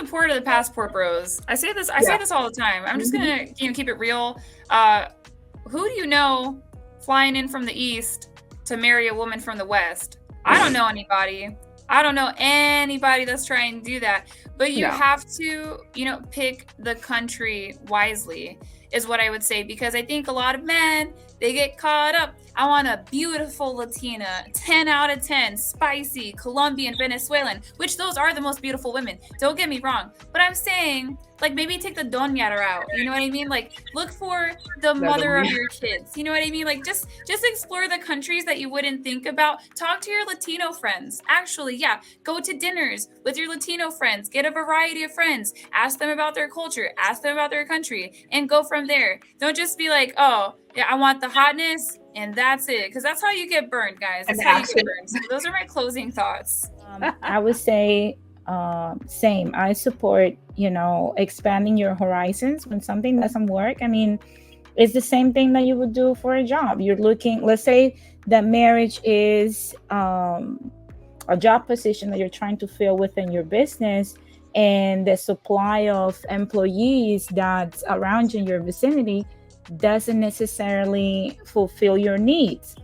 support of the passport bros. I say this all the time. I'm just gonna keep it real. Who do you know flying in from the east to marry a woman from the west? I don't know anybody. I don't know anybody that's trying to do that. But you have to, pick the country wisely, is what I would say. Because I think a lot of men, they get caught up. I want a beautiful Latina, 10 out of 10, spicy, Colombian, Venezuelan, which those are the most beautiful women. Don't get me wrong. But I'm saying, like, maybe take the doña route. You know what I mean? Like, look for the mother of your kids. You know what I mean? Like, just explore the countries that you wouldn't think about. Talk to your Latino friends. Actually, go to dinners with your Latino friends. Get a variety of friends. Ask them about their culture. Ask them about their country. And go from there. Don't just be like, oh, yeah, I want the hotness, and that's it. Because that's how you get burned, guys. That's how you get burned. So those are my closing thoughts. I would say same. I support, expanding your horizons when something doesn't work. I mean, it's the same thing that you would do for a job. You're looking, let's say that marriage is a job position that you're trying to fill within your business, and the supply of employees that's around you in your vicinity doesn't necessarily fulfill your needs.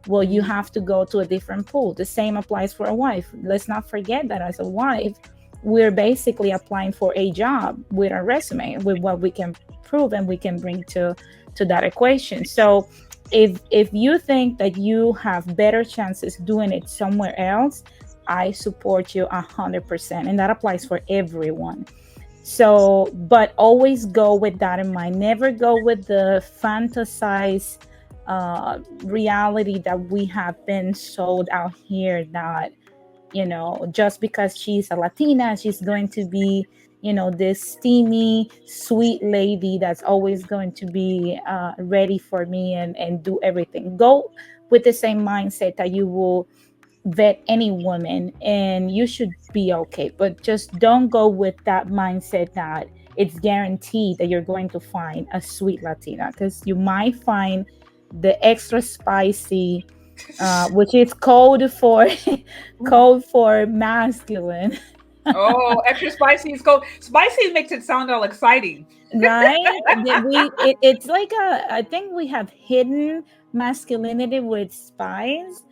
Well, you have to go to a different pool. The same applies for a wife. Let's not forget that as a wife, we're basically applying for a job with our resume, with what we can prove and we can bring to that equation. So if you think that you have better chances doing it somewhere else, I support you 100%. And that applies for everyone. So, but always go with that in mind. Never go with the fantasized reality that we have been sold out here, that just because she's a Latina, she's going to be this steamy sweet lady that's always going to be ready for me and do everything. Go with the same mindset that you will vet any woman, and you should be okay. But just don't go with that mindset that it's guaranteed that you're going to find a sweet Latina, because you might find the extra spicy, which is code for masculine. Oh, extra spicy is cold. Spicy makes it sound all exciting, Right? It's like I think we have hidden masculinity with spice.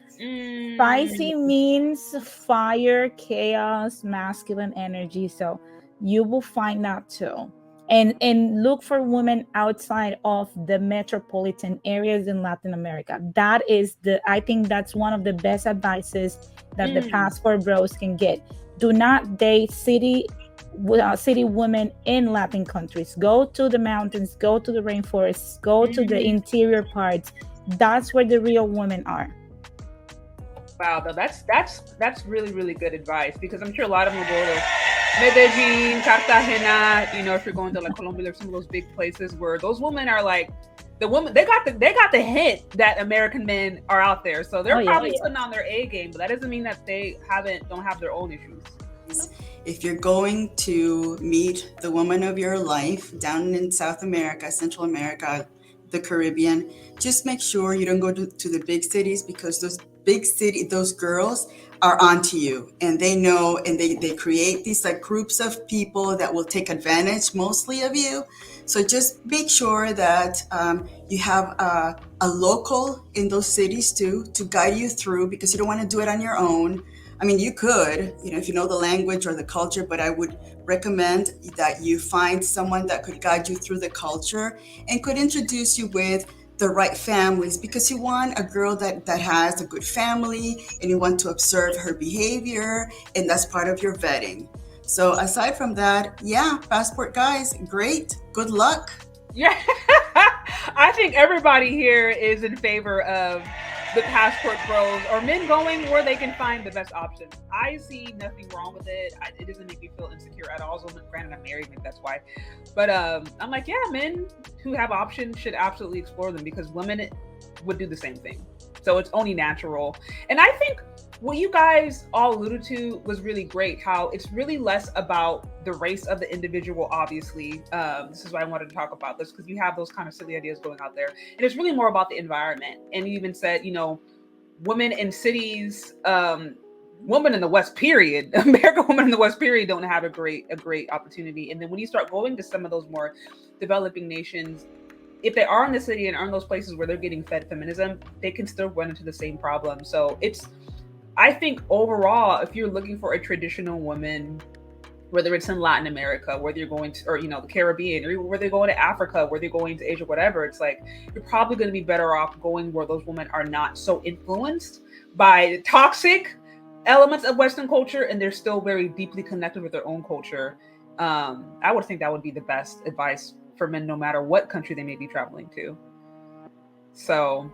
Spicy means fire, chaos, masculine energy. So you will find that too. And look for women outside of the metropolitan areas in Latin America. I think that's one of the best advices that the passport bros can get. Do not date city women in Latin countries. Go to the mountains, go to the rainforests, go to the interior parts. That's where the real women are. Wow, though that's really, really good advice, because I'm sure a lot of them will go to Medellin, Cartagena, if you're going to like Colombia or some of those big places where those women are like the woman, they got the hint that American men are out there. So they're probably putting on their A game, but that doesn't mean that they don't have their own issues. If you're going to meet the woman of your life down in South America, Central America, the Caribbean, just make sure you don't go to the big cities, because those girls are onto you, and they know, and they create these like groups of people that will take advantage mostly of you. So just make sure that you have a local in those cities too, to guide you through, because you don't want to do it on your own. I mean, you could, if you know the language or the culture, but I would recommend that you find someone that could guide you through the culture and could introduce you with the right families, because you want a girl that has a good family, and you want to observe her behavior, and that's part of your vetting. So aside from that, passport guys, great. Good luck. Yeah. I think everybody here is in favor of the passport bros, or men going where they can find the best option. I see nothing wrong with it. It doesn't make me feel insecure at all. So granted, I'm married, maybe that's why. But I'm like, men who have options should absolutely explore them, because women would do the same thing. So it's only natural. And I think what you guys all alluded to was really great, how it's really less about the race of the individual, obviously. This is why I wanted to talk about this, because you have those kind of silly ideas going out there. And it's really more about the environment. And you even said, women in cities, women in the West, period, American women in the West, period, don't have a great opportunity. And then when you start going to some of those more developing nations, if they are in the city and are in those places where they're getting fed feminism, they can still run into the same problem. So I think overall, if you're looking for a traditional woman, whether it's in Latin America, whether you're going to, or, you know, the Caribbean, or whether they're going to Africa, whether you're going to Asia, whatever, it's like, you're probably going to be better off going where those women are not so influenced by toxic elements of Western culture, and they're still very deeply connected with their own culture. I would think that would be the best advice for men, no matter what country they may be traveling to. So